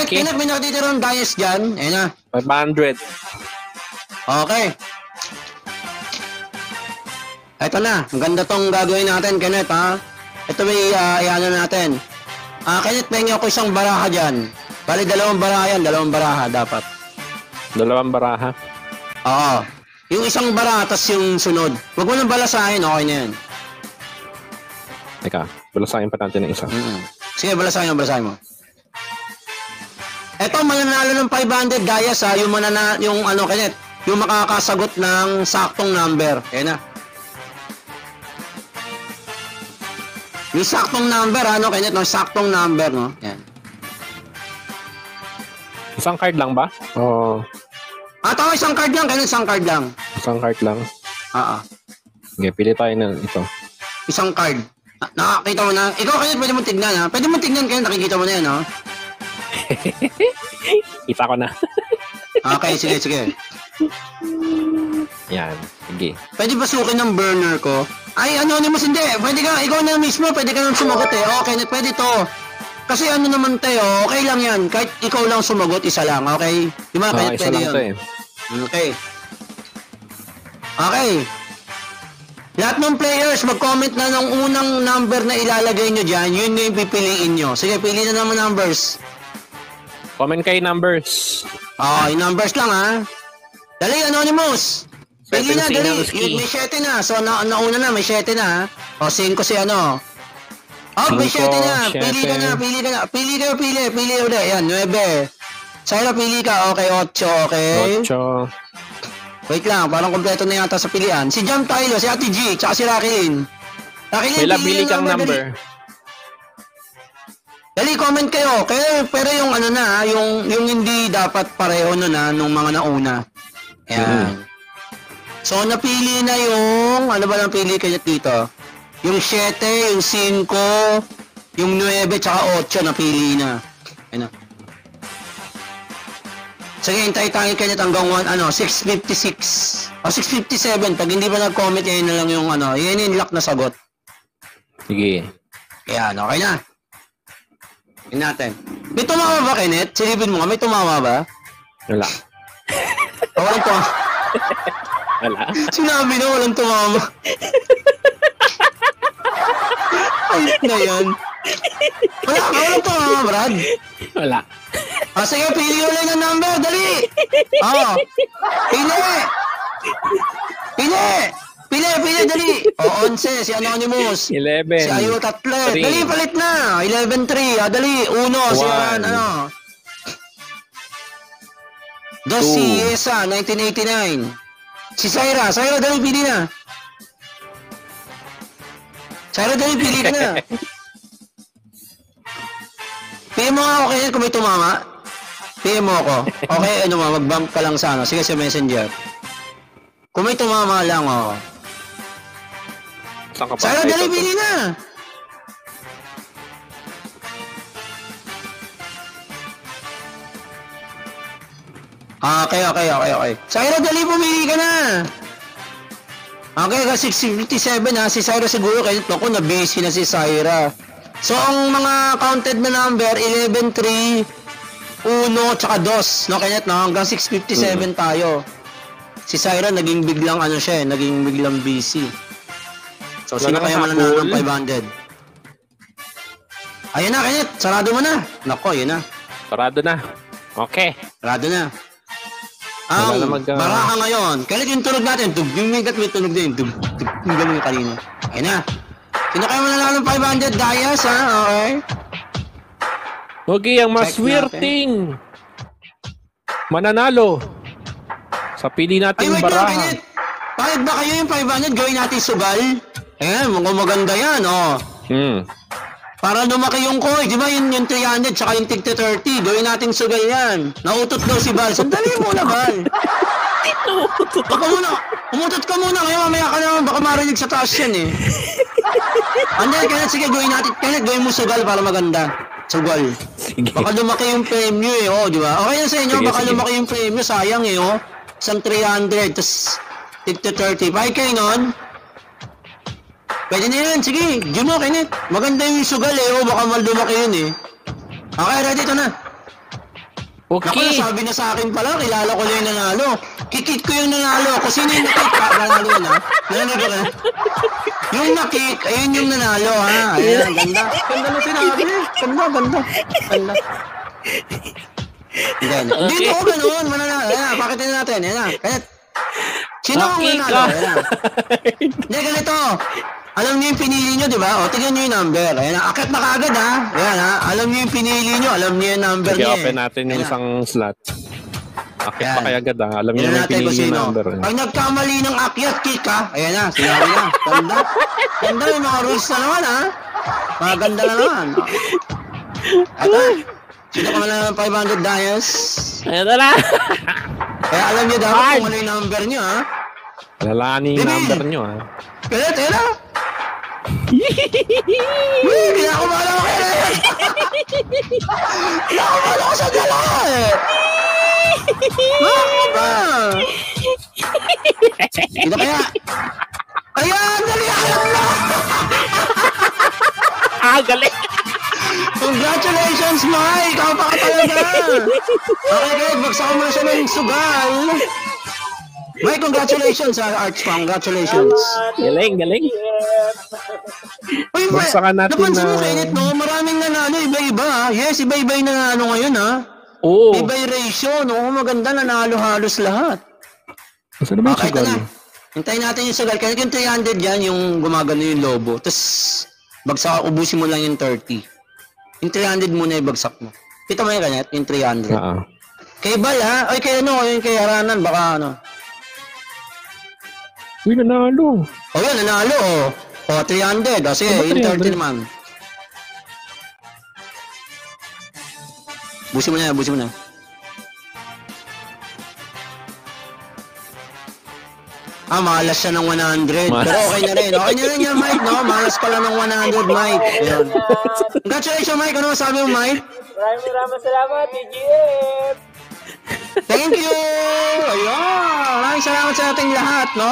Kenneth, may nakatitirang dice dyan. Ayan na. 500. Okay. Ito na. Maganda tong gagawin natin, Kenneth, ha? Ito may iano natin. Kenneth, pengi ako isang baraha dyan. Bali, dalawang baraha yan. Dalawang baraha dapat. Dalawang baraha? Oo. Yung isang baraha, tas yung sunod. Huwag mo nang balasahin, okay na yan. Teka, balasahin pa natin ng isa. Sige, balasahin mo. Eto, mananalo ng 500 Gayas, ha? Yung Kenneth, yung makakasagot ng saktong number. Ayan na. Yung saktong number, Kenneth, no? Saktong number, no? Yan. Isang card lang ba? Oo. Tama, isang card lang, Kenneth, isang card lang. Isang card lang? Oo. Okay, pili tayo ng ito. Isang card. Nakakita mo na. Ikaw, Kenneth, pwede mo tignan, ha? Pwede mo tignan, Kenneth, nakikita mo na yan, no? Kita ko na. Okay, sige. Yan, sige. Pwede ba sukin ng burner ko? Ay, anonymous, hindi. Pwede ka, ikaw na mismo, pwede ka nang sumagot, eh. Okay, pwede to. Kasi ano naman tayo, okay lang yan. Kahit ikaw lang sumagot, isa lang, okay? Di ba, Kenneth, isa lang ito, eh. Okay. Okay. Lahat ng players, mag-comment na ng unang number na ilalagay nyo dyan, yun na yung pipiliin nyo. Sige, pili na naman numbers. Comment kay numbers. Yung numbers lang, ha? Dali, anonymous. Pili na, dali. May 7 na. So, nauna na, may 7 na, ha? 5 si ano. May 7 na. Pili ka na. Pili ulit. Yan, 9. Sarah, pili ka. Okay, 8. Okay. 8. Wait lang, parang kompleto na yata sa pilian. Si Jam Tylo, si Ate G, tsaka si Rakilin. May labili kang number. Dali, comment kayo. Pero yung ano na, yung hindi dapat pareho na nung mga nauna. Ayan. So, napili na yung, ano ba napili kayo dito? Yung 7, yung 5, yung 9, tsaka 8, napili na. Ayan na. Sige, hintay tayo Kenneth hanggang 6:56. 6:57. Pag hindi pa nag-comment, yan na lang yung yan yung lock na sagot. Sige. Ayan, okay na. Yan natin. May tumawa ba, Kenneth? Silipin mo nga, may tumawa ba? Wala. Walang tumawa. Wala. Sinabi na walang tumawa. Ay, na yan. Walang tumawa, Brad. Wala. Sige, pili ulit ng number, dali! Pili, dali! 11, si Anonymous. 11. Si Ayo, 3. Dali, palit na! 11-3, dali! 1, si 2, si Yesa, 1989. Si Syra, dali, pili na. Syra, dali, pili ka na. Pili mo nga ako kayo kung may tumama. Pili mo ako. Okay, mag-bump ka lang sa sige sa messenger. Kung may tumama lang, Saan ka pa? Syra, dali, pili na! Okay. Syra, dali, pumili ka na! Okay, 6:57 ha. Si Syra siguro, kahit ako, na-busy na si Syra. So, ang mga counted na number, 11, 3, 1, tsaka 2. No, Kenneth, no? Hanggang 6:57 tayo. Si Syra, naging biglang busy. So, sino kaya mananalo ng 500? Ayun na, Kenneth. Sarado mo na. Nako, yun na. Sarado na. Okay. Sarado na. Baraha ngayon. Kenneth, yung tunog natin. Yung tunog din. Yung gano'n yung kanina. Ayun na. Sino kaya mananalo ng 500 Dayas, ha? Okay. Okay, ang maswerteng mananalo sa pili nating baraha. Kenneth. Bakit ba kayo yung 500 gawin natin sugal? Mukhang maganda yan, Para lumaki yung coin, di ba yung 300 tsaka yung tig 30, gawin natin sugal yan. Nautot daw si Bal. Sandali muna, Bal. Baka muna, umutot ka muna, kaya mamaya ka naman, baka marinig sa taas yan Kenneth, sige, gawin natin. Kenneth, gawin mo sugal para maganda. Sugal. Sige. Baka lumaki yung premyo di ba? Okay yan sa inyo, baka lumaki yung premyo, sayang Isang 300, tas tig 30. Pakay kayo nun. Pwede na yan, sige, Juno, Kenneth. Maganda yung sugal baka lumaki yun Okay, ready, ito na. Ako Okay. nasabi na sa akin pala, kilala ko lang yung nanalo. Kikik ko yung nanalo. Kung sino yung nakik ka, nanalo yun ha. Nanalo ka na. Yung nakik, ayun yung nanalo ha. Ayan, ganda. Ganda na sinabi. Ganda. Ganda. Ganda. Dito ko ganun, mananalo. Ayan, pakitin natin. Ayan na. Kaya, sino ang Okay nanalo? ka. Ayan na. Hindi, ganito. Alam niyo yung pinili niyo, di ba? O, tingnan niyo yung number. Ayan na. Akit na kagad ha. Ayan ha. Alam niyo yung pinili niyo. Alam niyo yung number Sige, niya. open natin yung Ayan na. isang slot. Akit Yan. pa kaya agad ah. Alam niyo Tingnan may natin kung pinili yung sino. number. Pag nagkamali ng akyat kick ha, ayan na, sinabi na. Ganda. Ganda yung mga rules na naman ha. Maganda na naman. Ito. Sino ka man ng 500 dias? Ayan na. Kaya alam niyo dapat kung ano yung number niyo ha. Alalahanin yung Bibi. number niyo ah. Kaya, tira. Kinakumala ko kaya. Kinakumala ko sa dala eh. Ano ba? Ito kaya. Ayan, dali alam na. Galing. Congratulations, Mike! Ikaw pa ka talaga! Okay, guys, bagsak ko muna siya ng sugal. Mike, congratulations ha, Arch. Congratulations. Galing. Uy, Bagsakan natin napansin mo na- kainit, no? Maraming nanalo, iba-iba ha. Yes, iba-iba yung nanalo ngayon ha. Oo. Iba yung ratio, no? Maganda, nanalo halos lahat. Saan ba yung Okay, ito sugal? na. Hintayin natin yung sugal. Kaya yung 300 yan, yung gumagano yung lobo. Tapos, bagsak, ubusin mo lang yung 30. Yung 300 muna yung bagsak mo. Kita mo yung kanya, yung 300. Oo. Kay Bal ha? Ay, kay ano, yung kay Haranan, baka ano. Uy, nanalo. O yun, nanalo oh. O, 300. O, sige, Ano ba yung 300? 30 naman. Busin mo na, busin mo na. Malas siya ng 100. Malas. Pero okay na rin. Okay na rin yan, Mike, no? Malas pala ng 100, Mike. Ayun. Congratulations, Mike. Ano masabi mo, Mike? Maraming salamat, TGF! Thank you! Ayun! Maraming salamat sa ating lahat, no?